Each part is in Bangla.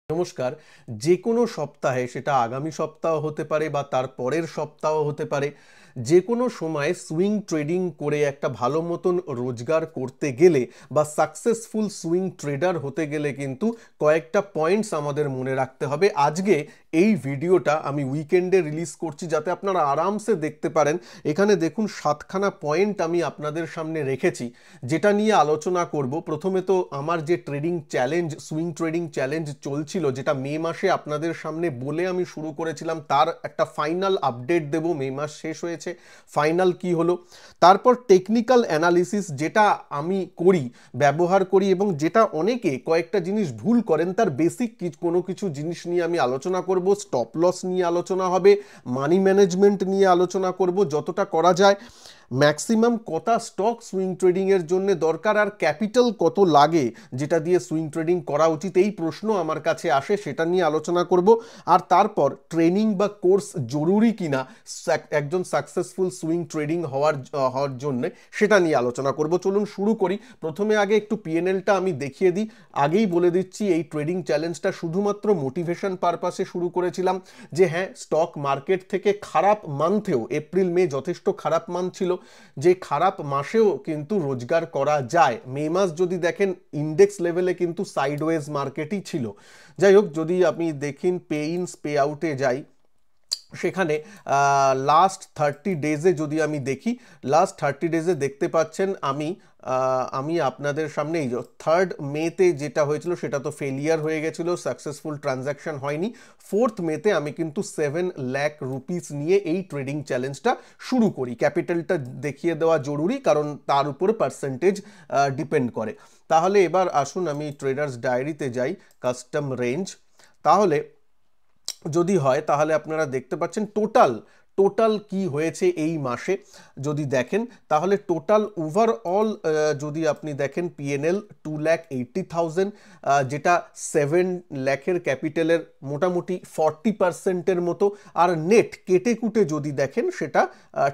নমস্কার। যে কোনো সপ্তাহে, সেটা আগামী সপ্তাহ হতে পারে বা তার পরের সপ্তাহ হতে পারে, যে কোনো সময় সুইং ট্রেডিং করে একটা ভালো মতন রোজগার করতে গেলে বা সাকসেসফুল সুইং ট্রেডার হতে গেলে কিন্তু কয়েকটা পয়েন্টস আমাদের মনে রাখতে হবে। আজকে এই ভিডিওটা আমি উইকেন্ডে রিলিজ করছি যাতে আপনারা আরামসে দেখতে পারেন। এখানে দেখুন 7খানা পয়েন্ট আমি আপনাদের সামনে রেখেছি যেটা নিয়ে আলোচনা করব। প্রথমে তো আমার যে trading challenge, swing trading challenge চলছিল, যেটা মে মাসে আপনাদের সামনে বলে আমি শুরু করেছিলাম, তার একটা ফাইনাল আপডেট দেব। মে মাস শেষ হয়েছে, ফাইনাল কি হলো। তারপর টেকনিক্যাল অ্যানালিসিস, যেটা আমি করি, ব্যবহার করি এবং যেটা অনেকে কয়েকটা জিনিস ভুল করেন, তার বেসিক কোনো কিছু জিনিস নিয়ে আমি আলোচনা করব। স্টপ লস নিয়ে আলোচনা হবে, মানি ম্যানেজমেন্ট নিয়ে আলোচনা করব যতটা করা যায়, ম্যাক্সিমাম কত স্টক সুইং ট্রেডিংয়ের জন্য দরকার, আর ক্যাপিটাল কত লাগে যেটা দিয়ে সুইং ট্রেডিং করা উচিত, এই প্রশ্ন আমার কাছে আসে, সেটা নিয়ে আলোচনা করব। আর তারপর ট্রেনিং বা কোর্স জরুরি কিনা একজন সাকসেসফুল সুইং ট্রেডিং হওয়ার জন্য, সেটা নিয়ে আলোচনা করব। চলুন শুরু করি। প্রথমে আগে একটু পিএনএলটা আমি দেখিয়ে দিই। আগেই বলে দিচ্ছি, এই ট্রেডিং চ্যালেঞ্জটা শুধুমাত্র মোটিভেশন পারপাসে শুরু করেছিলাম, যে হ্যাঁ, স্টক মার্কেট থেকে খারাপ মান্থেও, এপ্রিল মে যথেষ্ট খারাপ মান্থ ছিল, যে খারাপ মাসেও কিন্তু রোজগার করা যায়। মে মাস যদি দেখেন, ইন্ডেক্স লেভেলে কিন্তু সাইডওয়েজ মার্কেটই ছিল। যাই হোক, যদি আপনি দেখেন পে ইনস পে আউটে যাই, সেখানে লাস্ট 30 ডেজে যদি আমি দেখি, লাস্ট 30 ডেজে দেখতে পাচ্ছেন আমি আপনাদের সামনে এই 3rd মেতে যেটা হয়েছিল সেটা তো ফেলিয়ার হয়ে গেছিলো, সাকসেসফুল ট্রানজ্যাকশন হয়নি। 4th মেতে আমি কিন্তু 7 লাখ রুপিস নিয়ে এই ট্রেডিং চ্যালেঞ্জটা শুরু করি। ক্যাপিটালটা দেখিয়ে দেওয়া জরুরি, কারণ তার উপরে পার্সেন্টেজ ডিপেন্ড করে। তাহলে এবার আসুন আমি ট্রেডার্স ডায়েরিতে যাই, কাস্টম রেঞ্জ। তাহলে যদি হয়, তাহলে আপনারা দেখতে পাচ্ছেন টোটাল কি হয়েছে এই মাসে। যদি দেখেন তাহলে টোটাল ওভারঅল যদি আপনি দেখেন, পিএনএল 2,80,000, যেটা 7 লাখের ক্যাপিটালের মোটামুটি 40%-এর মতো। আর নেট কেটে কুটে যদি দেখেন, সেটা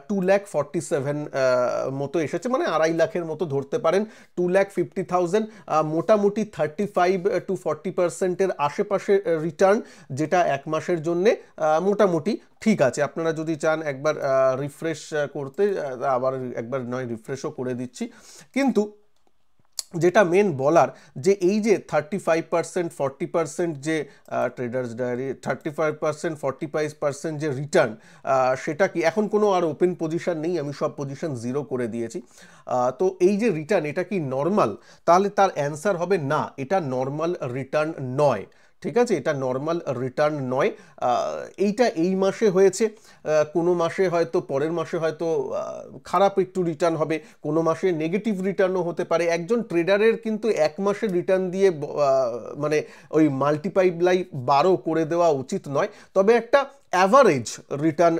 2,47,000 মতো এসেছে, মানে 2.5 লাখের মতো ধরতে পারেন। 2,50,000, মোটামুটি 35-40%-এর আশেপাশে রিটার্ন, যেটা এক মাসের জন্যে মোটামুটি ঠিক আছে। আপনারা যদি চান একবার রিফ্রেশ করতে, আবার একবার নয় রিফ্রেশও করে দিচ্ছি। কিন্তু যেটা মেন বলার, যে এই যে 35%, 40% যে ট্রেডার্স ডায়েরি 35%, 45% যে রিটার্ন, সেটা কি এখন কোনো আর ওপেন পজিশন নেই, আমি সব পজিশন জিরো করে দিয়েছি। তো এই যে রিটার্ন, এটা কি নর্মাল? তাহলে তার অ্যান্সার হবে না, এটা নর্মাল রিটার্ন নয়। ঠিক আছে, এটা নর্মাল রিটার্ন নয়। এইটা এই মাসে হয়েছে, কোনো মাসে হয়তো, পরের মাসে হয়তো খারাপ একটু রিটার্ন হবে, কোনো মাসে নেগেটিভ রিটার্নও হতে পারে। একজন ট্রেডারের কিন্তু এক মাসের রিটার্ন দিয়ে মানে ওই মাল্টিপ্লাই 12 করে দেওয়া উচিত নয়। তবে একটা অ্যাভারেজ রিটার্ন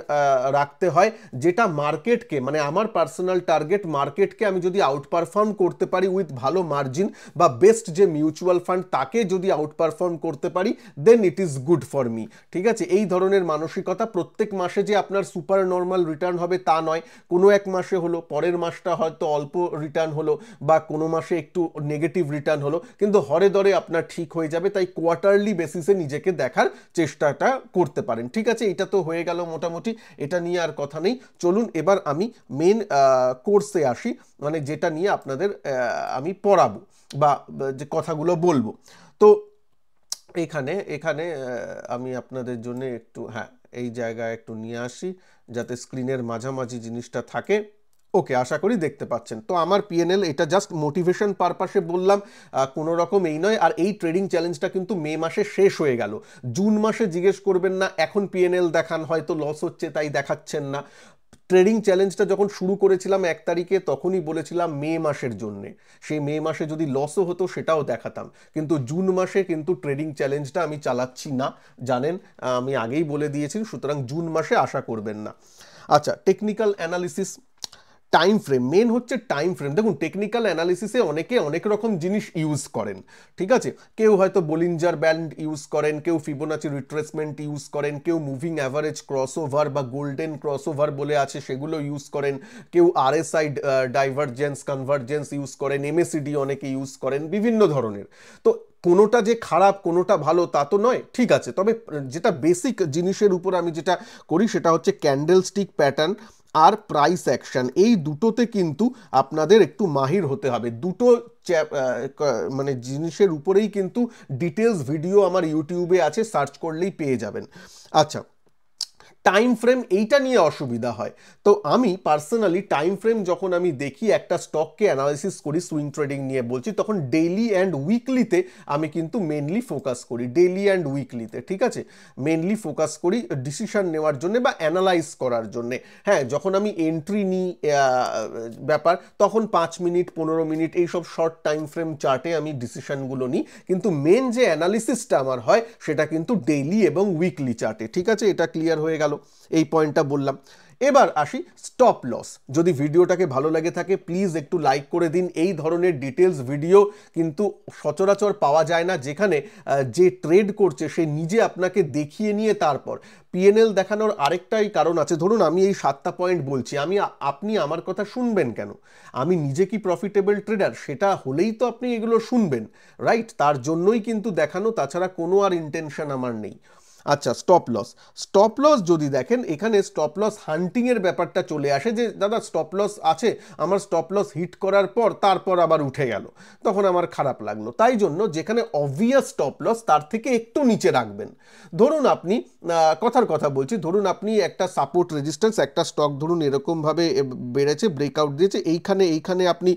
রাখতে হয়, যেটা মার্কেটকে, মানে আমার পার্সোনাল টার্গেট, মার্কেটকে আমি যদি আউট পারফর্ম করতে পারি উইথ ভালো মার্জিন, বা বেস্ট যে মিউচুয়াল ফান্ড তাকে যদি আউট পারফর্ম করতে পারি, then it is good for me. ঠিক আছে, এই ধরনের মানসিকতা। প্রত্যেক মাসে যে আপনার সুপার নর্মাল রিটার্ন হবে তা নয়, কোনো এক মাসে হলো, পরের মাসটা হয়তো অল্প রিটার্ন হলো, বা কোনো মাসে একটু নেগেটিভ রিটার্ন হলো, কিন্তু হরে দরে আপনার ঠিক হয়ে যাবে। তাই কোয়ার্টারলি বেসিসে নিজেকে দেখার চেষ্টাটা করতে পারেন। ঠিক আছে, এটা তো হয়ে গেল মোটামুটি, এটা নিয়ে আর কথা নেই। চলুন এবার আমি মেন কোর্সে আসি, মানে যেটা নিয়ে আপনাদের আমি পড়াবো বা যে কথাগুলো বলবো। তো এখানে এখানে আমি আপনাদের জন্য একটু, হ্যাঁ, এই জায়গায় একটু নিয়ে আসি যাতে স্ক্রিনের মাঝামাঝি জিনিসটা থাকে। ওকে, আশা করি দেখতে পাচ্ছেন। তো আমার পিএনএল, এটা জাস্ট মোটিভেশন পারপাসে বললাম, কোনো রকম এই নয়। আর এই ট্রেডিং চ্যালেঞ্জটা কিন্তু মে মাসে শেষ হয়ে গেল। জুন মাসে জিজ্ঞেস করবেন না এখন পিএনএল দেখান, হয়তো লস হচ্ছে তাই দেখাচ্ছেন না। ট্রেডিং চ্যালেঞ্জটা যখন শুরু করেছিলাম 1 তারিখে, তখনই বলেছিলাম মে মাসের জন্যে। সেই মে মাসে যদি লসও হতো সেটাও দেখাতাম, কিন্তু জুন মাসে কিন্তু ট্রেডিং চ্যালেঞ্জটা আমি চালাচ্ছি না, জানেন, আমি আগেই বলে দিয়েছি। সুতরাং জুন মাসে আশা করবেন না। আচ্ছা, technical analysis. Time frame, main হচ্ছে টাইম ফ্রেম। দেখুন টেকনিক্যাল অ্যানালিসিসে অনেকে অনেক রকম জিনিস ইউজ করেন, ঠিক আছে? কেউ হয়তো বোলিঞ্জার ব্যান্ড ইউজ করেন, কেউ ফিবোনাচি রিট্রেসমেন্ট ইউজ করেন, কেউ মুভিং অ্যাভারেজ ক্রসওভার বা গোল্ডেন ক্রসওভার বলে আছে সেগুলো ইউজ করেন, কেউ আরএসআই ডাইভারজেন্স কনভারজেন্স ইউজ করেন, এমএসিডি অনেকে ইউজ করেন, বিভিন্ন ধরনের। তো কোনোটা যে খারাপ কোনোটা ভালো তা তো নয়, ঠিক আছে। তবে যেটা বেসিক জিনিসের উপর আমি যেটা করি সেটা হচ্ছে ক্যান্ডেল স্টিক প্যাটার্ন আর প্রাইস অ্যাকশন, এই দুটোতে কিন্তু আপনাদের একটু মাহির হতে হবে। দুটো মানে জিনিসের উপরেই কিন্তু ডিটেলস ভিডিও আমার ইউটিউবে আছে, সার্চ করলেই পেয়ে যাবেন। আচ্ছা, টাইম ফ্রেম এইটা নিয়ে অসুবিধা হয়। তো আমি পার্সোনালি টাইম ফ্রেম যখন আমি দেখি একটা স্টককে অ্যানালাইসিস করি, সুইং ট্রেডিং নিয়ে বলছি, তখন ডেইলি অ্যান্ড উইকলিতে আমি কিন্তু মেনলি ফোকাস করি, ডেইলি অ্যান্ড উইকলিতে, ঠিক আছে? মেনলি ফোকাস করি ডিসিশন নেওয়ার জন্য বা অ্যানালাইজ করার জন্যে। হ্যাঁ, যখন আমি এন্ট্রি নিই ব্যাপার, তখন 5 মিনিট 15 মিনিট এইসব শর্ট টাইম ফ্রেম চার্টে আমি ডিসিশনগুলো নিই, কিন্তু মেন যে অ্যানালিসিসটা আমার হয় সেটা কিন্তু ডেইলি এবং উইকলি চার্টে, ঠিক আছে? এটা ক্লিয়ার হয়ে গেল, এই পয়েন্টটা বললাম। এবার আসি স্টপ লস। যদি ভিডিওটাকে ভালো লাগে থাকে প্লিজ একটু লাইক করে দিন। এই ধরনের ডিটেলস ভিডিও কিন্তু সচরাচর পাওয়া যায় না, যেখানে যে ট্রেড করছে সে নিজে আপনাকে দেখিয়ে নিয়ে তারপর পিএনএল দেখানোর আরেকটাই কারণ আছে। ধরুন আমি এই 7টা পয়েন্ট বলছি, আপনি আমার কথা শুনবেন কেন? আমি নিজে কি প্রফিটেবল ট্রেডার সেটা হলেই তো আপনি এগুলো শুনবেন, রাইট? তার জন্যই কিন্তু দেখানো, তাছাড়া কোনো আর ইন্টেনশন আমার নেই। আচ্ছা, স্টপ লস। স্টপ লস যদি দেখেন, এখানে স্টপ লস হান্টিংয়ের ব্যাপারটা চলে আসে, যে দাদা স্টপ লস আছে, আমার স্টপ লস হিট করার পর তারপর আবার উঠে গেল, তখন আমার খারাপ লাগলো। তাই জন্য যেখানে অবভিয়াস স্টপ লস তার থেকে একটু নিচে রাখবেন। ধরুন আপনি কথার কথা বলছি, ধরুন আপনি একটা সাপোর্ট রেজিস্ট্যান্স, একটা স্টক ধরুন এরকমভাবে বেড়েছে, ব্রেকআউট দিয়েছে, এইখানে আপনি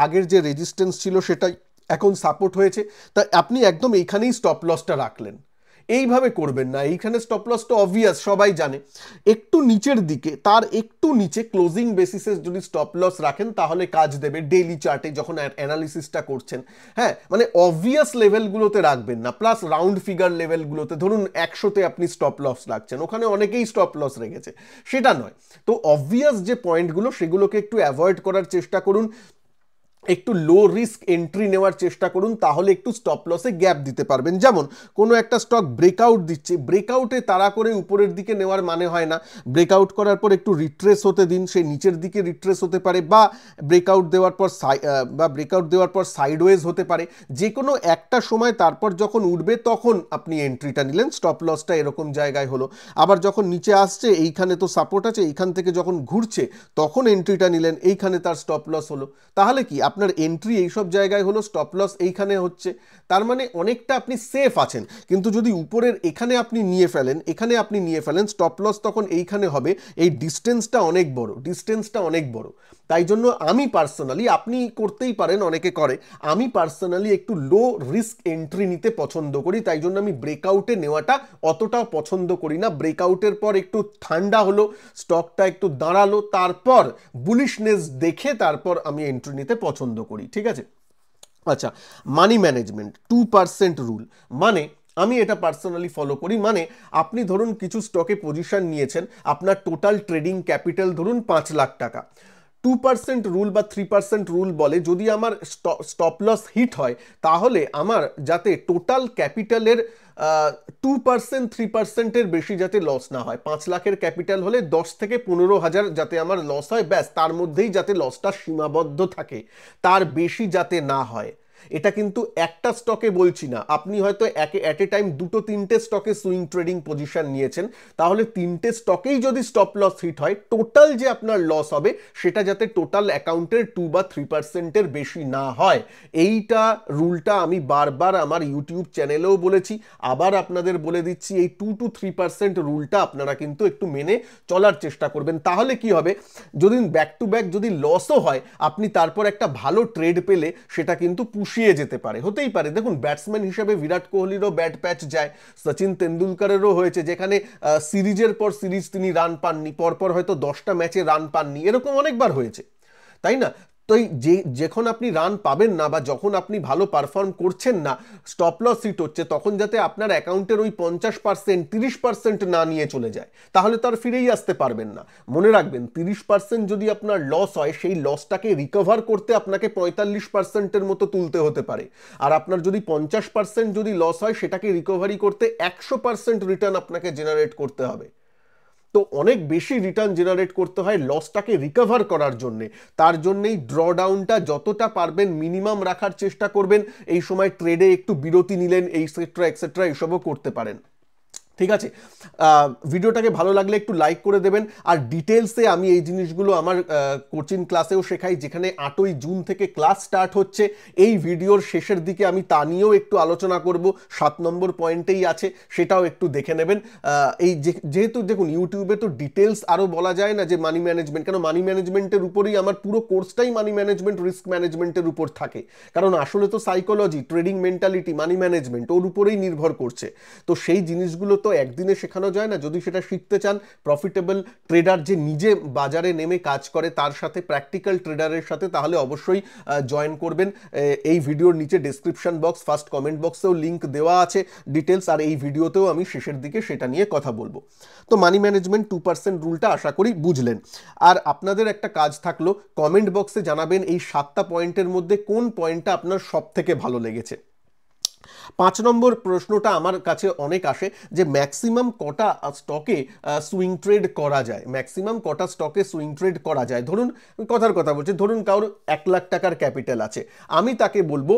আগের যে রেজিস্ট্যান্স ছিল সেটাই এখন সাপোর্ট হয়েছে, তা আপনি একদম এইখানেই স্টপ লসটা রাখলেন। এইভাবে করবেন না, এইখানে স্টপ লস তো অবভিয়াস, সবাই জানে। একটু নিচের দিকে, তার একটু নিচে ক্লোজিং বেসিসে যদি স্টপ লস রাখেন তাহলে কাজ দেবে ডেইলি চার্টে যখন অ্যানালিসিসটা করছেন। হ্যাঁ, মানে অবভিয়াস লেভেলগুলোতে রাখবেন না, প্লাস রাউন্ড ফিগার লেভেলগুলোতে, ধরুন 100তে আপনি স্টপ লস রাখছেন, ওখানে অনেকেই স্টপ লস রেখেছে, সেটা নয়। তো অবভিয়াস যে পয়েন্টগুলো সেগুলোকে একটু অ্যাভয়েড করার চেষ্টা করুন, একটু লো রিস্ক এন্ট্রি নেওয়ার চেষ্টা করুন, তাহলে একটু স্টপ লসে গ্যাপ দিতে পারবেন। যেমন কোনো একটা স্টক ব্রেকআউট দিচ্ছে, ব্রেকআউটে তাড়া করে উপরের দিকে নেওয়ার মানে হয় না, ব্রেকআউট করার পর একটু রিট্রেস হতে দিন, সে নিচের দিকে রিট্রেস হতে পারে, বা ব্রেকআউট দেওয়ার পর সাইডওয়েজ হতে পারে, যে কোনো একটা সময় তারপর যখন উঠবে তখন আপনি এন্ট্রিটা নিলেন, স্টপ লসটা এরকম জায়গায় হলো। আবার যখন নিচে আসছে, এইখানে তো সাপোর্ট আছে, এইখান থেকে যখন ঘুরছে তখন এন্ট্রিটা নিলেন, এইখানে তার স্টপ লস হলো। তাহলে কি আপনার এন্ট্রি এইসব জায়গায় হলো, স্টপ লস এইখানে হচ্ছে, তার মানে অনেকটা আপনি সেফ আছেন। কিন্তু যদি উপরের এখানে আপনি নিয়ে ফেলেন স্টপ লস তখন এইখানে হবে, এই ডিস্টেন্সটা অনেক বড়। তাই জন্য আমি পার্সোনালি, আপনি করতেই পারেন, অনেকে করে, আমি পার্সোনালি একটু লো রিস্ক এন্ট্রি নিতে পছন্দ করি। তাই জন্য আমি ব্রেকআউটে নেওয়াটা অতটাও পছন্দ করি না। ব্রেকআউটের পর একটু ঠান্ডা হলো, স্টকটা একটু দাঁড়ালো, তারপর বুলিশনেস দেখে তারপর আমি এন্ট্রি নিতে পছন্দ করি, ঠিক আছে? আচ্ছা, মানি ম্যানেজমেন্ট 2% রুল, মানে আমি এটা পার্সোনালি ফলো করি। মানে আপনি ধরুন কিছু স্টকে পজিশন নিয়েছেন, আপনার টোটাল ট্রেডিং ক্যাপিটাল ধরুন 5 লাখ টাকা। 2% রুল বা 3% রুল বলে যদি আমার স্টপ লস হিট হয়, তাহলে আমার যাতে টোটাল ক্যাপিটালের 2% 3%-এর বেশি যাতে লস না হয়। 5 লাখের ক্যাপিটাল হলে 10 থেকে 15,000 যাতে আমার লস হয়, ব্যাস, তার মধ্যেই যাতে লসটা সীমাবদ্ধ থাকে, তার বেশি যাতে না হয়। এটা কিন্তু একটা স্টকে বলছি না, আপনি হয়তো অ্যাট এ টাইম 2-3টে স্টকে সুইং ট্রেডিং পজিশন নিয়েছেন, তাহলে 3টে স্টকেই যদি স্টপ লস হিট হয়, টোটাল যে আপনার লস হবে সেটা যাতে টোটাল অ্যাকাউন্টের 2 বা 3%-এর বেশি না হয়। এইটা রুলটা আমি বারবার আমার ইউটিউব চ্যানেলেও বলেছি, আবার আপনাদের বলে দিচ্ছি, এই 2-3% রুলটা আপনারা কিন্তু একটু মেনে চলার চেষ্টা করবেন। তাহলে কি হবে, যদি ব্যাক টু ব্যাক যদি লসও হয়, আপনি তারপর একটা ভালো ট্রেড পেলে সেটা কিন্তু পুষিয়ে যেতে পারে, হতেই পারে। দেখুন ব্যাটসম্যান হিসেবে বিরাট কোহলিরও ব্যাট প্যাচ যায়, সচিন তেন্ডুলকারেরও হয়েছে, যেখানে সিরিজের পর সিরিজ তিনি রান পাননি, পরপর হয়তো 10টা ম্যাচে রান পাননি, এরকম অনেকবার হয়েছে, তাই না? তো এই যখন আপনি রান পাবেন না বা যখন আপনি ভালো পারফর্ম করছেন না, স্টপ লস হিট হচ্ছে, তখন যাতে আপনার অ্যাকাউন্টের ওই 50%, 30% না নিয়ে চলে যায়, তাহলে তো আর ফিরেই আসতে পারবেন না। মনে রাখবেন 30% যদি আপনার লস হয়, সেই লসটাকে রিকভার করতে আপনাকে 45%-এর মতো তুলতে হতে পারে। আর আপনার যদি 50% যদি লস হয়, সেটাকে রিকভারি করতে 100% রিটার্ন আপনাকে জেনারেট করতে হবে। তো অনেক বেশি রিটার্ন জেনারেট করতে হয় লসটাকে রিকভার করার জন্যে। তার জন্যেই ড্রডাউনটা যতটা পারবেন মিনিমাম রাখার চেষ্টা করবেন। এই সময় ট্রেডে একটু বিরতি নিলেন, এইসেট্রা এক্সেট্রা এসবও করতে পারেন। ঠিক আছে, ভিডিওটাকে ভালো লাগলে একটু লাইক করে দেবেন। আর ডিটেলসে আমি এই জিনিসগুলো আমার কোচিং ক্লাসেও শেখাই, যেখানে 8ই জুন থেকে ক্লাস স্টার্ট হচ্ছে। এই ভিডিওর শেষের দিকে আমি তা নিয়েও একটু আলোচনা করব, 7 নম্বর পয়েন্টেই আছে, সেটাও একটু দেখে নেবেন। এই যেহেতু দেখুন ইউটিউবে তো ডিটেলস আরও বলা যায় না যে মানি ম্যানেজমেন্ট, কেন মানি ম্যানেজমেন্টের উপরেই আমার পুরো কোর্সটাই মানি ম্যানেজমেন্ট, রিস্ক ম্যানেজমেন্টের উপর থাকে। কারণ আসলে তো psychology, trading mentality, money management ওর উপরেই নির্ভর করছে। তো সেই জিনিসগুলো তো একদিনে শেখানো যায় না। যদি সেটা শিখতে চান, প্রফিটেবল ট্রেডার যে নিজে বাজারে নেমে কাজ করে তার সাথে, প্র্যাকটিক্যাল ট্রেডারের সাথে, তাহলে অবশ্যই জয়েন করবেন। এই ভিডিওর নিচে ডেসক্রিপশন বক্স, ফার্স্ট কমেন্ট বক্সেও লিঙ্ক দেওয়া আছে ডিটেলস, আর এই ভিডিওতেও আমি শেষের দিকে সেটা নিয়ে কথা বলবো। তো মানি ম্যানেজমেন্ট 2% রুলটা আশা করি বুঝলেন। আর আপনাদের একটা কাজ থাকলো, কমেন্ট বক্সে জানাবেন এই 7টা পয়েন্টের মধ্যে কোন পয়েন্টটা আপনার সব থেকে ভালো লেগেছে। 5 নম্বর প্রশ্নটা আমার কাছে অনেক আসে যে ম্যাক্সিমাম কটা স্টকে সুইং ট্রেড করা যায়, ম্যাক্সিমাম কটা স্টকে সুইং ট্রেড করা যায়। ধরুন, কথার কথা বলছি, ধরুন কারোর 1 লাখ টাকার ক্যাপিটাল আছে, আমি তাকে বলবো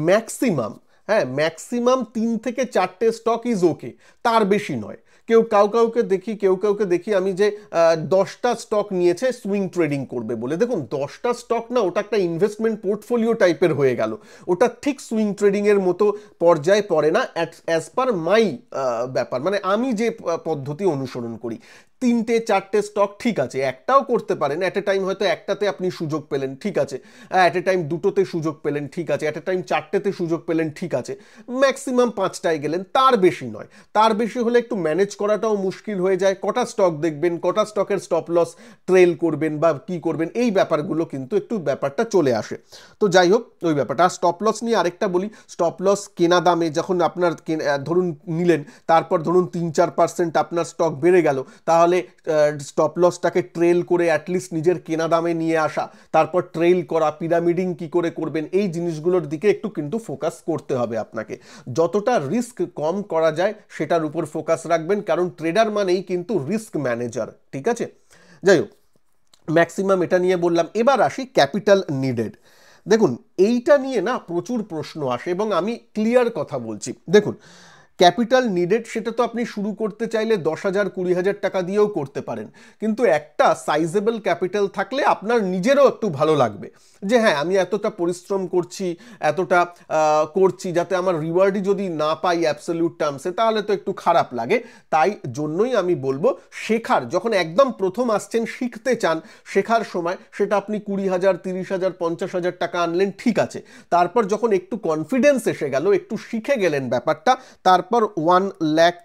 ম্যাক্সিমাম, হ্যাঁ ম্যাক্সিমাম 3 থেকে 4টে স্টক ইজ ওকে, তার বেশি নয়। কাউকে দেখি আমি যে 10টা স্টক নিয়েছে সুইং ট্রেডিং করবে বলে। দেখুন 10টা স্টক না, ওটা একটা ইনভেস্টমেন্ট পোর্টফোলিও টাইপের হয়ে গেল, ওটা ঠিক সুইং ট্রেডিং এর মতো পর্যায়ে পড়ে না অ্যাজ পার মাই ব্যাপার, মানে আমি যে পদ্ধতি অনুসরণ করি। 3টে 4টে স্টক ঠিক আছে, একটাও করতে পারেন অ্যাট এ টাইম, হয়তো একটাতে আপনি সুযোগ পেলেন, ঠিক আছে, অ্যাট এ টাইম 2টোতে সুযোগ পেলেন, ঠিক আছে, অ্যাট এ টাইম 4টেতে সুযোগ পেলেন, ঠিক আছে, ম্যাক্সিমাম 5টায় গেলেন, তার বেশি নয়। তার বেশি হলে একটু ম্যানেজ করাটাও মুশকিল হয়ে যায়। কটা স্টক দেখবেন, কটা স্টকের স্টপ লস ট্রেল করবেন বা কি করবেন, এই ব্যাপারগুলো কিন্তু একটু ব্যাপারটা চলে আসে। তো যাই হোক, ওই ব্যাপারটা। আর স্টপ লস নিয়ে আরেকটা বলি, স্টপ লস কেনা দামে যখন আপনার ধরুন নিলেন, তারপর ধরুন 3-4% আপনার স্টক বেড়ে গেল, তাহলে স্টপ লসটাকে ট্রেল করে অ্যাটলিস্ট নিজের কেনা দামে নিয়ে আসা, তারপর ট্রেল করা, পিরামিডিং কি করে করবেন, এই জিনিসগুলোর দিকে একটু কিন্তু ফোকাস করতে হবে আপনাকে। যতটা রিস্ক কম করা যায় সেটার উপর ফোকাস রাখবেন, কারণ ট্রেডার মানেই কিন্তু রিস্ক ম্যানেজার। ঠিক আছে, যাই হোক, ম্যাক্সিমাম এটা নিয়ে বললাম। এবার আসি ক্যাপিটাল নিডেড। দেখুন এইটা নিয়ে না প্রচুর প্রশ্ন আসে এবং আমি ক্লিয়ার কথা বলছি। দেখুন ক্যাপিটাল নিডেড সেটা তো আপনি শুরু করতে চাইলে 10,000 20,000 টাকা দিয়েও করতে পারেন, কিন্তু একটা সাইজেবল ক্যাপিটাল থাকলে আপনার নিজেরও একটু ভালো লাগবে যে হ্যাঁ আমি এতটা পরিশ্রম করছি, এতটা করছি, যাতে আমার রিওয়ার্ডই যদি না পাই অ্যাবসলিউট টার্মসে তাহলে তো একটু খারাপ লাগে। তাই জন্যই আমি বলবো শেখার, যখন একদম প্রথম আসছেন শিখতে চান, শেখার সময় সেটা আপনি 20,000 30,000 50,000 টাকা আনলেন, ঠিক আছে, তারপর যখন একটু কনফিডেন্স এসে গেল, একটু শিখে গেলেন ব্যাপারটা, তারপর 1 লাখ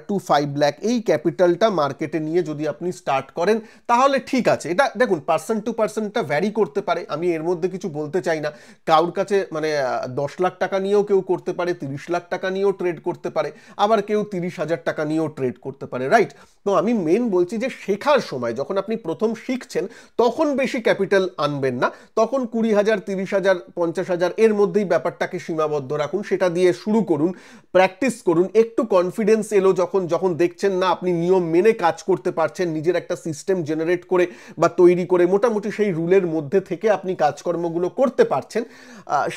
টু 5 লাখ এই ক্যাপিটালটা মার্কেটে নিয়ে যদি আপনি স্টার্ট করেন তাহলে ঠিক আছে। এটা দেখুন পার্সন টু পার্সনটা ভ্যারি করতে পারে, আমি এর মধ্যে কিছু বলতে চাই না। কারোর কাছে মানে 10 লাখ টাকা নিয়েও কেউ করতে পারে, 30 লাখ টাকা নিয়েও ট্রেড করতে পারে, আবার কেউ 30,000 টাকা নিয়েও ট্রেড করতে পারে, রাইট? তো আমি মেন বলছি যে শেখার সময় যখন আপনি প্রথম শিখছেন তখন বেশি ক্যাপিটাল আনবেন না, তখন 20,000 30,000 50,000 এর মধ্যেই ব্যাপারটাকে সীমাবদ্ধ রাখুন, সেটা দিয়ে শুরু করুন, প্র্যাকটিস করুন। একটু কনফিডেন্স এলো যখন দেখছেন না আপনি নিয়ম মেনে কাজ করতে পারছেন, নিজের একটা সিস্টেম জেনারেট করে বা তৈরি করে মোটামুটি সেই রুলের মধ্যে থেকে আপনি কাজকর্মগুলো করতে পারছেন,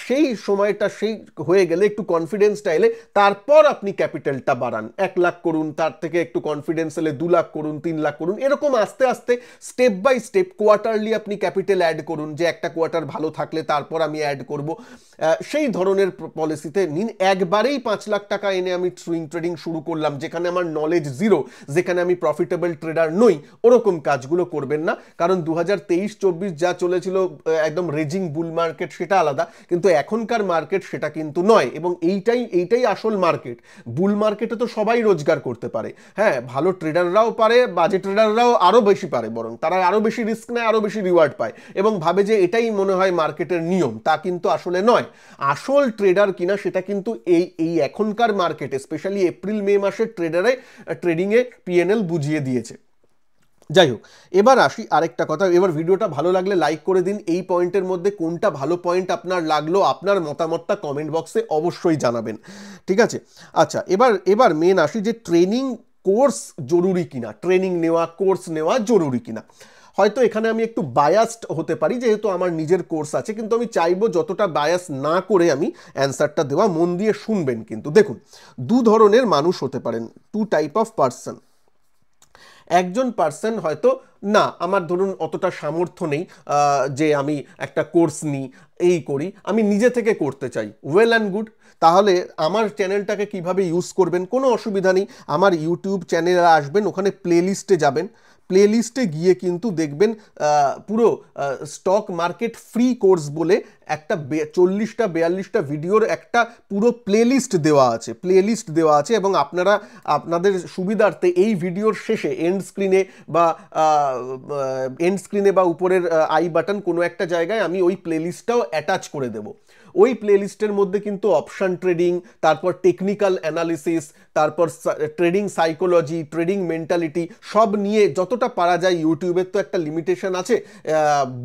সেই সময়টা সেই হয়ে গেলে একটু কনফিডেন্সটা এলে তারপর আপনি ক্যাপিটালটা বাড়ান, 1 লাখ করুন, তার থেকে একটু কনফিডেন্স এলে 2 লাখ করুন, 3 লাখ করুন, এরকম আস্তে আস্তে স্টেপ বাই স্টেপ কোয়ার্টারলি আপনি ক্যাপিটাল অ্যাড করুন, যে একটা কোয়ার্টার ভালো থাকলে তারপর আমি অ্যাড করব, সেই ধরনের পলিসিতে নিন। একবারেই 5 লাখ টাকা এনে আমি আমি সুইং ট্রেডিং শুরু করলাম, যেখানে আমার নলেজ জিরো, যেখানে আমি প্রফিটেবল ট্রেডার নই, ওরকম কাজগুলো করবেন না। কারণ 2023-24 যা চলেছিল একদম রেজিং বুল মার্কেট, সেটা আলাদা, কিন্তু এখনকার মার্কেট সেটা কিন্তু নয়। এবং এইটাই আসল মার্কেট। বুল মার্কেটে তো সবাই রোজগার করতে পারে, হ্যাঁ, ভালো ট্রেডাররাও পারে, বাজে ট্রেডাররাও আরও বেশি পারে, বরং তারা আরও বেশি রিস্ক নেয়, আরও বেশি রিওয়ার্ড পায় এবং ভাবে যে এটাই মনে হয় মার্কেটের নিয়ম। তা কিন্তু আসলে নয়। আসল ট্রেডার কিনা সেটা কিন্তু এই এখনকার মার্কেটে, স্পেশালি এপ্রিল মে মাসের ট্রেডিংয়ে পিএনএল বুঝিয়ে দিয়েছে। যাই হোক, এবার আসি আরেকটা কথা। এবার ভিডিওটা ভালো লাগলে লাইক করে দিন। এই পয়েন্টের মধ্যে কোনটা ভালো পয়েন্ট আপনার লাগলো, আপনার মতামতটা কমেন্ট বক্সে অবশ্যই জানাবেন, ঠিক আছে? আচ্ছা, এবার মেন আসি যে ট্রেনিং কোর্স জরুরি কিনা, ট্রেনিং নেওয়া, কোর্স নেওয়া জরুরি কিনা। হয়তো এখানে আমি একটু বায়াসড হতে পারি, যেহেতু আমার নিজের কোর্স আছে, কিন্তু আমি চাইবো যতটা বায়াস না করে আমি অ্যান্সারটা দেওয়া। মন দিয়ে শুনবেন কিন্তু। দেখুন, দু ধরনের মানুষ হতে পারেন, টু টাইপ অফ পার্সন। একজন পার্সন হয়তো, না আমার ধরুন অতটা সামর্থ্য নেই যে আমি একটা কোর্স নিই, এই করি, আমি নিজে থেকে করতে চাই, ওয়েল অ্যান্ড গুড। তাহলে আমার চ্যানেলটাকে কিভাবে ইউজ করবেন, কোনো অসুবিধা নেই। আমার ইউটিউব চ্যানেলে আসবেন, ওখানে প্লেলিস্টে যাবেন, প্লেলিস্টে গিয়ে কিন্তু দেখবেন পুরো স্টক মার্কেট ফ্রি কোর্স বলে একটা 40টা 42টা ভিডিওর একটা পুরো প্লেলিস্ট দেওয়া আছে। এবং আপনারা আপনাদের সুবিধার্থে এই ভিডিওর শেষে এন্ড স্ক্রিনে বা উপরের আই বাটন কোনো একটা জায়গায় আমি ওই প্লেলিস্টটাও অ্যাটাচ করে দেবো। ওই প্লেলিস্টের মধ্যে কিন্তু অপশন ট্রেডিং, তারপর টেকনিক্যাল অ্যানালিসিস, তারপর ট্রেডিং সাইকোলজি, ট্রেডিং মেন্টালিটি সব নিয়ে যতটা পারা যায়। ইউটিউবের তো একটা লিমিটেশন আছে,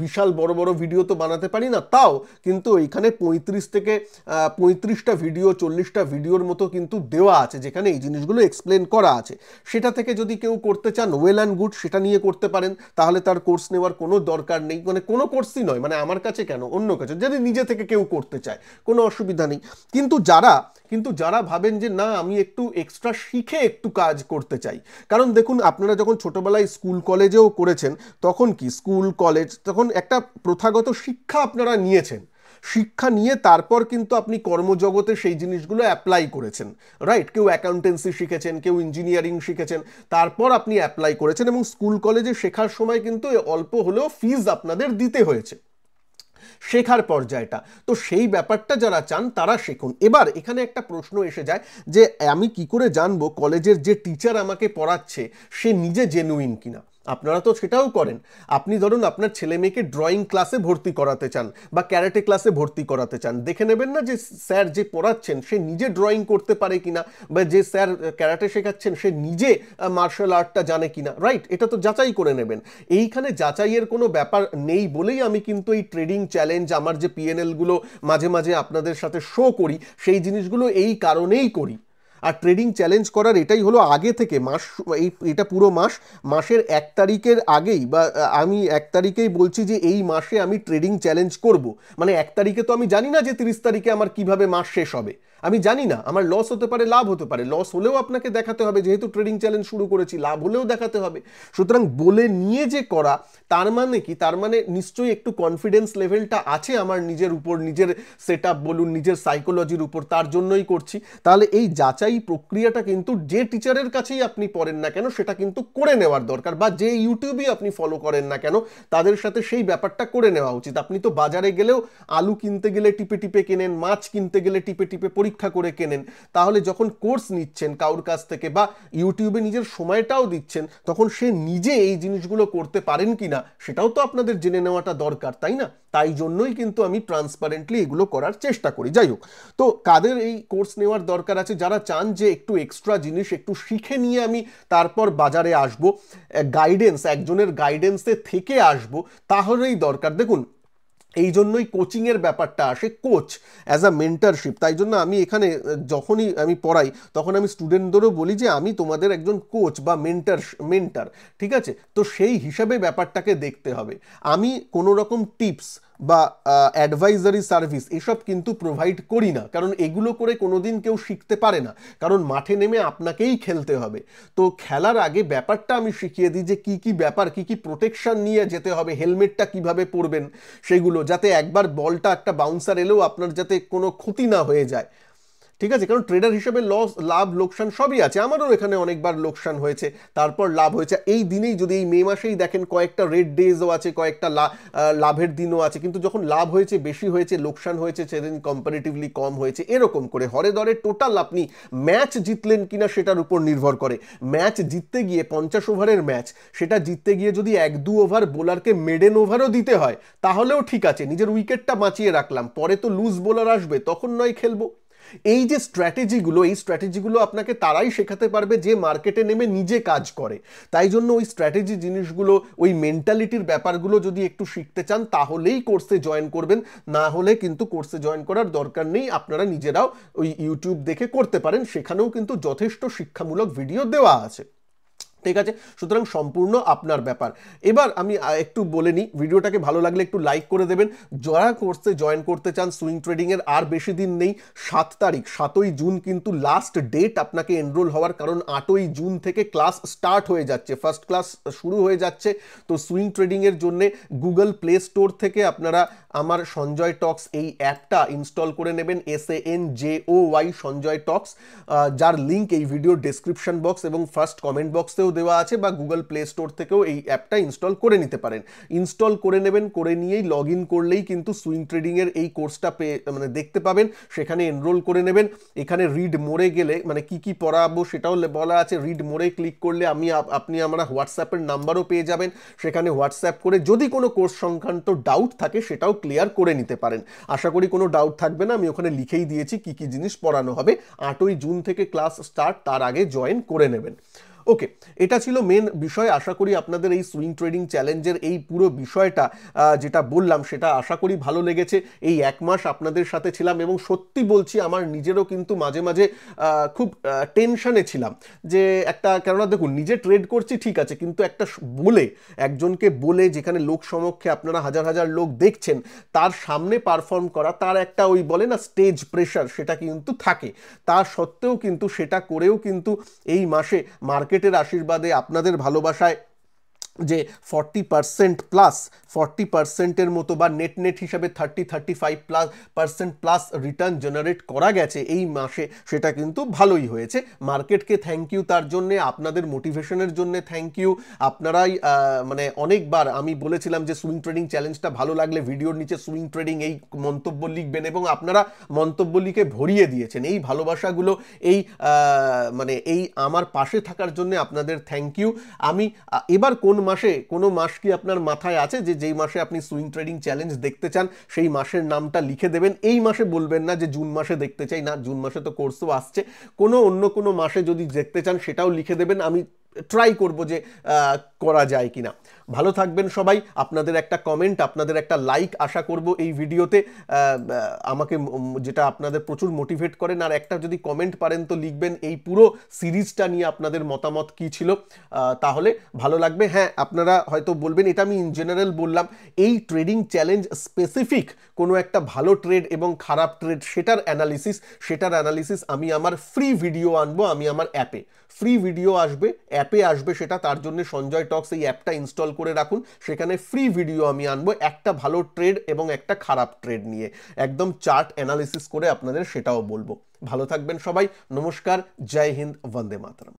বিশাল বড় বড় ভিডিও তো বানাতে পারি না, তাও কিন্তু এইখানে 35টা ভিডিও, 40টা ভিডিওর মতো কিন্তু দেওয়া আছে, যেখানে এই জিনিসগুলো এক্সপ্লেন করা আছে। সেটা থেকে যদি কেউ করতে চান, ওয়েল অ্যান্ড গুড, সেটা নিয়ে করতে পারেন। তাহলে তার কোর্স নেওয়ার কোনো দরকার নেই, মানে কোনো কোর্সই নয়, মানে আমার কাছে কেন, অন্য কাছে যদি নিজে থেকে কেউ করতে চায় কোনো অসুবিধা নেই। কিন্তু যারা ভাবেন যে না আমি একটু এক্সট্রা শিখে একটু কাজ করতে চাই, কারণ দেখুন আপনারা যখন ছোটবেলায় স্কুল কলেজেও করেছেন, তখন কি স্কুল কলেজ তখন একটা প্রথাগত শিক্ষা আপনারা নিয়েছেন, শিক্ষা নিয়ে তারপর কিন্তু আপনি কর্মজগতে সেই জিনিসগুলো অ্যাপ্লাই করেছেন, রাইট? কেউ অ্যাকাউন্টেন্সি শিখেছেন, কেউ ইঞ্জিনিয়ারিং শিখেছেন, তারপর আপনি অ্যাপ্লাই করেছেন, এবং স্কুল কলেজে শেখার সময় কিন্তু অল্প হলেও ফিজ আপনাদের দিতে হয়েছে শেখার পর্যায়টা। তো সেই ব্যাপারটা যারা চান তারা শিখুন। এবার এখানে একটা প্রশ্ন এসে যায় যে আমি কি করে জানবো কলেজের যে টিচার আমাকে পড়াচ্ছে সে নিজে জেনুইন কিনা? আপনারা তো সেটাও করেন। আপনি ধরুন আপনার ছেলে মেয়েকে ড্রয়িং ক্লাসে ভর্তি করাতে চান বা ক্যারাটে ক্লাসে ভর্তি করাতে চান, দেখে নেবেন না যে স্যার যে পড়াচ্ছেন সে নিজে ড্রয়িং করতে পারে কিনা, বা যে স্যার ক্যারাটে শেখাচ্ছেন সে নিজে মার্শাল আর্টটা জানে কিনা, রাইট? এটা তো যাচাই করে নেবেন। এইখানে যাচাইয়ের কোনো ব্যাপার নেই বলেই আমি কিন্তু এই ট্রেডিং চ্যালেঞ্জ, আমার যে পিএনএলগুলো মাঝে মাঝে আপনাদের সাথে শো করি, সেই জিনিসগুলো এই কারণেই করি। আর ট্রেডিং চ্যালেঞ্জ করার এটাই হলো আগে থেকে এটা পুরো মাসের 1 তারিখের আগেই, বা আমি 1 তারিখেই বলছি যে এই মাসে আমি ট্রেডিং চ্যালেঞ্জ করব। মানে 1 তারিখে তো আমি জানি না যে 30 তারিখে আমার কিভাবে মাস শেষ হবে, আমি জানি না। আমার লস হতে পারে, লাভ হতে পারে। লস হলেও আপনাকে দেখাতে হবে, যেহেতু ট্রেডিং চ্যালেঞ্জ শুরু করেছি, লাভ হলেও দেখাতে হবে। সুতরাং বলে নিয়ে যে করা, তার মানে কি, তার মানে নিশ্চয়ই একটু কনফিডেন্স লেভেলটা আছে আমার নিজের উপর, নিজের সেট আপ বলুন, নিজের সাইকোলজির উপর, তার জন্যই করছি। তাহলে এই যাচাই প্রক্রিয়াটা কিন্তু যে টিচারের কাছেই আপনি পড়েন না কেন সেটা কিন্তু করে নেওয়ার দরকার, বা যে ইউটিউবে আপনি ফলো করেন না কেন তাদের সাথে সেই ব্যাপারটা করে নেওয়া উচিত। আপনি তো বাজারে গেলেও আলু কিনতে গেলে টিপে টিপে কেনেন, মাছ কিনতে গেলে টিপে টিপে পরীক্ষা করে কেনেন। তাহলে যখন কোর্স নিচ্ছেন কারোর কাছ থেকে বা ইউটিউবে নিজের সময়টাও দিচ্ছেন, তখন সে নিজে এই জিনিসগুলো করতে পারেন কিনা সেটাও তো আপনাদের জেনে নেওয়াটা দরকার, তাই না? তাই জন্যই কিন্তু আমি ট্রান্সপারেন্টলি এগুলো করার চেষ্টা করি। যাই হোক, তো কাদের এই কোর্স নেওয়ার দরকার আছে? যারা চান যে একটু এক্সট্রা জিনিস একটু শিখে নিয়ে আমি তারপর বাজারে আসব, গাইডেন্স, একজনের গাইডেন্সে থেকে আসব, তাহলেই দরকার। দেখুন, এই জন্যই কোচিংয়ের ব্যাপারটা আসে, কোচ অ্যাজ আ মেন্টারশিপ। তাই জন্য আমি এখানে যখনই আমি পড়াই তখন আমি স্টুডেন্টদেরও বলি যে আমি তোমাদের একজন কোচ বা মেন্টার, ঠিক আছে? তো সেই হিসাবে ব্যাপারটাকে দেখতে হবে। আমি কোনো রকম টিপস বা অ্যাডভাইজারি সার্ভিস এসব কিন্তু প্রোভাইড করি না, কারণ এগুলো করে কোনোদিন কেউ শিখতে পারে না, কারণ মাঠে নেমে আপনাকেই খেলতে হবে। তো খেলার আগে ব্যাপারটা আমি শিখিয়ে দিই যে কি কি ব্যাপার, কি কি প্রোটেকশন নিয়ে যেতে হবে, হেলমেটটা কিভাবে পরবেন, সেগুলো যাতে একবার বলটা একটা বাউন্সার এলেও আপনার যাতে কোনো ক্ষতি না হয়ে যায়, ঠিক আছে, কারণ ট্রেডার হিসেবে লস লাভ লোকসান সবই আছে, আমারও এখানে অনেকবার লোকসান হয়েছে, তারপর লাভ হয়েছে। এই দিনেই যদি এই মে মাসেই দেখেন কয়েকটা রেড ডেজও আছে, কয়েকটা লাভের দিনও আছে, কিন্তু যখন লাভ হয়েছে বেশি হয়েছে, লোকসান হয়েছে সেদিন কম্পারেটিভলি কম হয়েছে, এরকম করে হরে ধরে টোটাল আপনি ম্যাচ জিতলেন কিনা সেটার উপর নির্ভর করে। ম্যাচ জিততে গিয়ে 50 ওভারের ম্যাচ, সেটা জিততে গিয়ে যদি 1-2 ওভার বোলারকে মেডেন ওভারও দিতে হয় তাহলেও ঠিক আছে, নিজের উইকেটটা বাঁচিয়ে রাখলাম, পরে তো লুজ বোলার আসবে, তখন নয় খেলবো। এই যে স্ট্র্যাটেজিগুলো, এই স্ট্র্যাটেজিগুলো আপনাকে তারাই শেখাতে পারবে যে মার্কেটে নেমে নিজে কাজ করে। তাই জন্য ওই স্ট্র্যাটেজি জিনিসগুলো, ওই মেন্টালিটির ব্যাপারগুলো যদি একটু শিখতে চান তাহলেই কোর্সে জয়েন করবেন, না হলে কিন্তু কোর্সে জয়েন করার দরকার নেই। আপনারা নিজেরাও ওই ইউটিউব দেখে করতে পারেন, সেখানেও কিন্তু যথেষ্ট শিক্ষামূলক ভিডিও দেওয়া আছে। ঠিক আছে, সুতরাং সম্পূর্ণ আপনার ব্যাপার। এবার আমি একটু বলে নিই, ভিডিওটাকে ভালো লাগলে একটু লাইক করে দেবেন। যারা কোর্সে জয়েন করতে চান সুইং ট্রেডিংয়ের, আর বেশি দিন নেই, 7 তারিখ 7ই জুন কিন্তু লাস্ট ডেট আপনাকে এনরোল হওয়ার, কারণ 8ই জুন থেকে ক্লাস স্টার্ট হয়ে যাচ্ছে, ফার্স্ট ক্লাস শুরু হয়ে যাচ্ছে। তো সুইং ট্রেডিংয়ের জন্যে গুগল প্লে স্টোর থেকে আপনারা আমার সঞ্জয় টক্স এই অ্যাপটা ইনস্টল করে নেবেন, SANJOY সঞ্জয় টক্স, যার লিঙ্ক এই ভিডিওর ডেসক্রিপশন বক্স এবং ফার্স্ট কমেন্ট বক্সেও দেওয়া আছে, বা গুগল প্লে স্টোর থেকেও এই অ্যাপটা ইনস্টল করে নিতে পারেন। ইনস্টল করে নেবেন, করে নিয়েই লগ ইন করলেই কিন্তু সুইং ট্রেডিংয়ের এই কোর্সটা মানে দেখতে পাবেন, সেখানে এনরোল করে নেবেন। এখানে রিড মোড়ে গেলে মানে কি কি পড়াবো সেটাও বলা আছে, রিড মোড়ে ক্লিক করলে আপনি আমরা হোয়াটসঅ্যাপের নাম্বারও পেয়ে যাবেন, সেখানে হোয়াটসঅ্যাপ করে যদি কোনো কোর্স সংক্রান্ত ডাউট থাকে সেটাও ক্লিয়ার করে নিতে পারেন। আশা করি কোনো ডাউট থাকবে না, আমি ওখানে লিখেই দিয়েছি কি কি জিনিস পড়ানো হবে। 8ই জুন থেকে ক্লাস স্টার্ট, তার আগে জয়েন করে নেবেন। ওকে, এটা ছিল মেন বিষয়। আশা করি আপনাদের এই সুইং ট্রেডিং চ্যালেঞ্জের এই পুরো বিষয়টা যেটা বললাম সেটা আশা করি ভালো লেগেছে। এই 1 মাস আপনাদের সাথে ছিলাম এবং সত্যি বলছি আমার নিজেরও কিন্তু মাঝে মাঝে খুব টেনশনে ছিলাম যে একটা, কেননা দেখুন নিজে ট্রেড করছি ঠিক আছে, কিন্তু একটা একজনকে বলে, যেখানে লোক সমক্ষে আপনারা হাজার হাজার লোক দেখছেন, তার সামনে পারফর্ম করা, তার একটা ওই বলে না স্টেজ প্রেশার, সেটা কিন্তু থাকে। তা সত্ত্বেও কিন্তু সেটা করেও কিন্তু এই মাসে মার্কেটের আশীর্বাদে, আপনাদের ভালোবাসায় যে 40%+, মতো বা নেট হিসাবে 30-35% প্লাস রিটার্ন জেনারেট করা গেছে এই মাসে, সেটা কিন্তু ভালোই হয়েছে। মার্কেটকে থ্যাংক ইউ তার জন্যে, আপনাদের মোটিভেশনের জন্য থ্যাংক ইউ। আপনারাই মানে অনেকবার আমি বলেছিলাম যে সুইং ট্রেডিং চ্যালেঞ্জটা ভালো লাগলে ভিডিওর নিচে সুইং ট্রেডিং এই মন্তব্য লিখবেন, এবং আপনারা মন্তব্য লিখে ভরিয়ে দিয়েছেন। এই ভালোবাসাগুলো, এই মানে এই আমার পাশে থাকার জন্য আপনাদের থ্যাংক ইউ। আমি এবার কোনো মাস কি আপনার মাথায় আছে যে যেই মাসে আপনি সুইং ট্রেডিং চ্যালেঞ্জ দেখতে চান, সেই মাসের নামটা লিখে দেবেন। এই মাসে বলবেন না যে জুন মাসে দেখতে চাই, না, জুন মাসে তো কোর্সও আসছে, অন্য কোনো মাসে যদি দেখতে চান সেটাও লিখে দেবেন। আমি ট্রাই করব যে করা যায় কিনা। ভালো থাকবেন সবাই। আপনাদের একটা কমেন্ট, আপনাদের একটা লাইক আশা করব এই ভিডিওতে, আমাকে যেটা আপনাদের প্রচুর মোটিভেট করেন। আর একটা যদি কমেন্ট পারেন তো লিখবেন এই পুরো সিরিজটা নিয়ে আপনাদের মতামত কি ছিল, তাহলে ভালো লাগবে। হ্যাঁ, আপনারা হয়তো বলবেন, এটা আমি ইন জেনারেল বললাম, এই ট্রেডিং চ্যালেঞ্জ স্পেসিফিক কোনো একটা ভালো ট্রেড এবং খারাপ ট্রেড সেটার অ্যানালিসিস আমি আমার ফ্রি ভিডিও আনবো, আমি আমার অ্যাপে ফ্রি ভিডিও আসবে, অ্যাপে আসবে সেটা। তার জন্য সঞ্জয় টক্স এই অ্যাপটা ইনস্টল করে রাখুন, সেখানে ফ্রি ভিডিও আমি আনবো একটা ভালো ট্রেড এবং একটা খারাপ ট্রেড নিয়ে, একদম চার্ট অ্যানালিসিস করে আপনাদের সেটাও বলবো। ভালো থাকবেন সবাই, নমস্কার, জয় হিন্দ, বন্দে মাতরম।